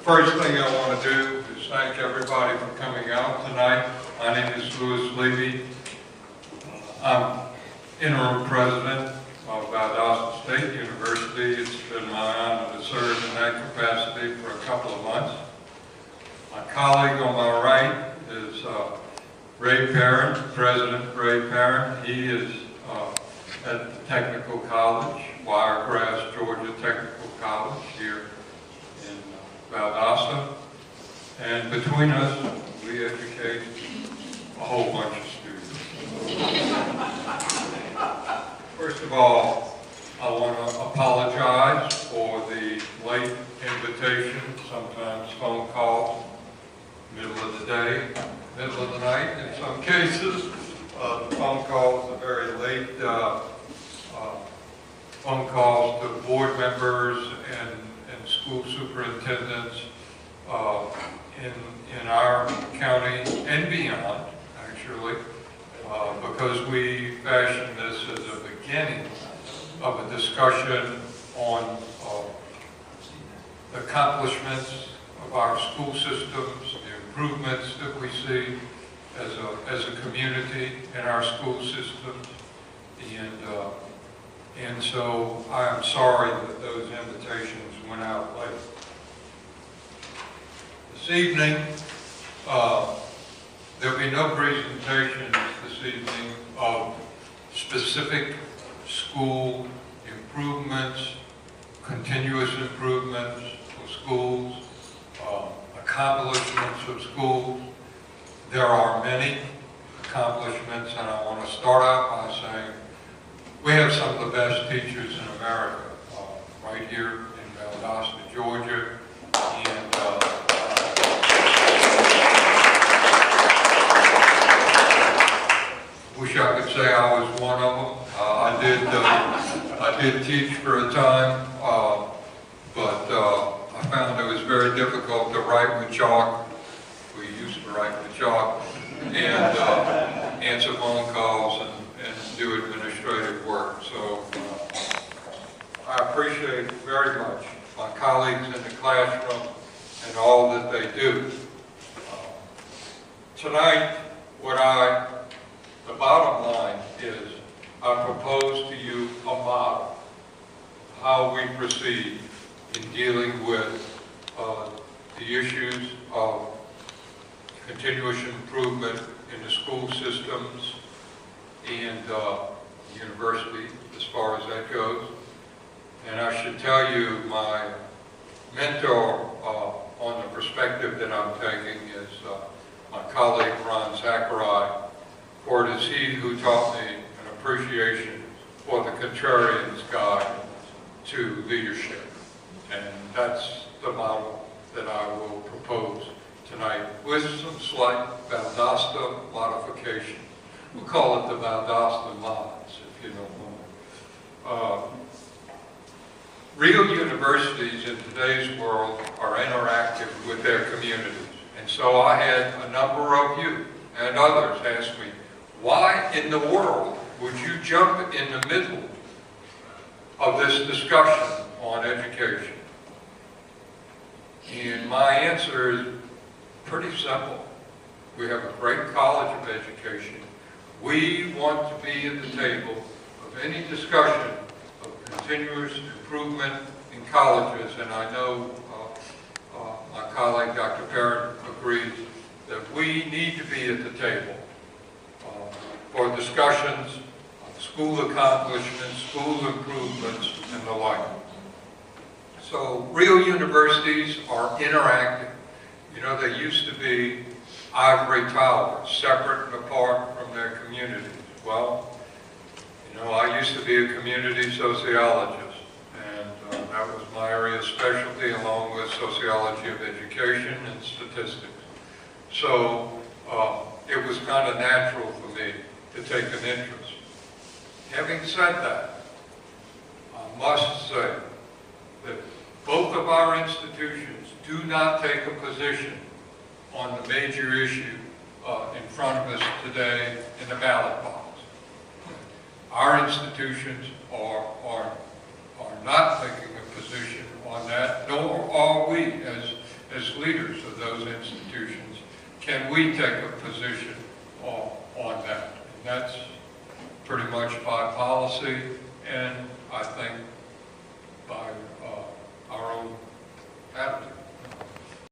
First thing I want to do is thank everybody for coming out tonight. My name is Louis Levy. I'm interim president of Valdosta State University. It's been my honor to serve in that capacity for a couple of months. My colleague on my right is Ray Parent, President Ray Parent. He is at the Technical College, Wiregrass, Georgia Technical College here in Valdosta. And between us, we educate a whole bunch of students. First of all, I want to apologize for the late invitation, sometimes phone calls, middle of the day, middle of the night in some cases. The phone calls are very late phone calls to board members and school superintendents in our county and beyond, actually, because we fashioned this as a beginning of a discussion on the accomplishments of our school systems, the improvements that we see as a community in our school systems, and so I am sorry that those invitations went out late. This evening, there'll be no presentations this evening of specific school improvements, continuous improvements of schools, accomplishments of schools. There are many accomplishments, and I want to start out by saying we have some of the best teachers in America right here in Valdosta, Georgia, and wish I could say I was one of them. I did teach for a time, but I found it was very difficult to write with chalk. We used to write with chalk and answer phone calls and do administrative work. So I appreciate very much my colleagues in the classroom and all that they do. Tonight, the bottom line is I propose to you a model of how we proceed in dealing with the issues of continuous improvement in the school systems and university, as far as that goes. And I should tell you, my mentor on the perspective that I'm taking is my colleague Ron Zachary, for it is he who taught me an appreciation for the contrarian's guide to leadership. And that's the model that I will propose tonight with some slight Valdosta modifications. We'll call it the Valdosta mods, if you don't mind. Real universities in today's world are interactive with their communities. And so I had a number of you and others ask me, why in the world would you jump in the middle of this discussion on education? And my answer is pretty simple. We have a great college of education. We want to be at the table of any discussion of continuous improvement in colleges, and I know my colleague Dr. Parent agrees that we need to be at the table for discussions of school accomplishments, school improvements, and the like. So real universities are interactive. You know, they used to be ivory towers, separate and apart from their communities. Well, you know, I used to be a community sociologist, and that was my area of specialty, along with sociology of education and statistics. So it was kind of natural for me to take an interest. Having said that, I must say that both of our institutions do not take a position on the major issue in front of us today in the ballot box. Our institutions are not taking a position on that, nor are we as as leaders of those institutions, can we take a position on that? And that's pretty much by policy, and I think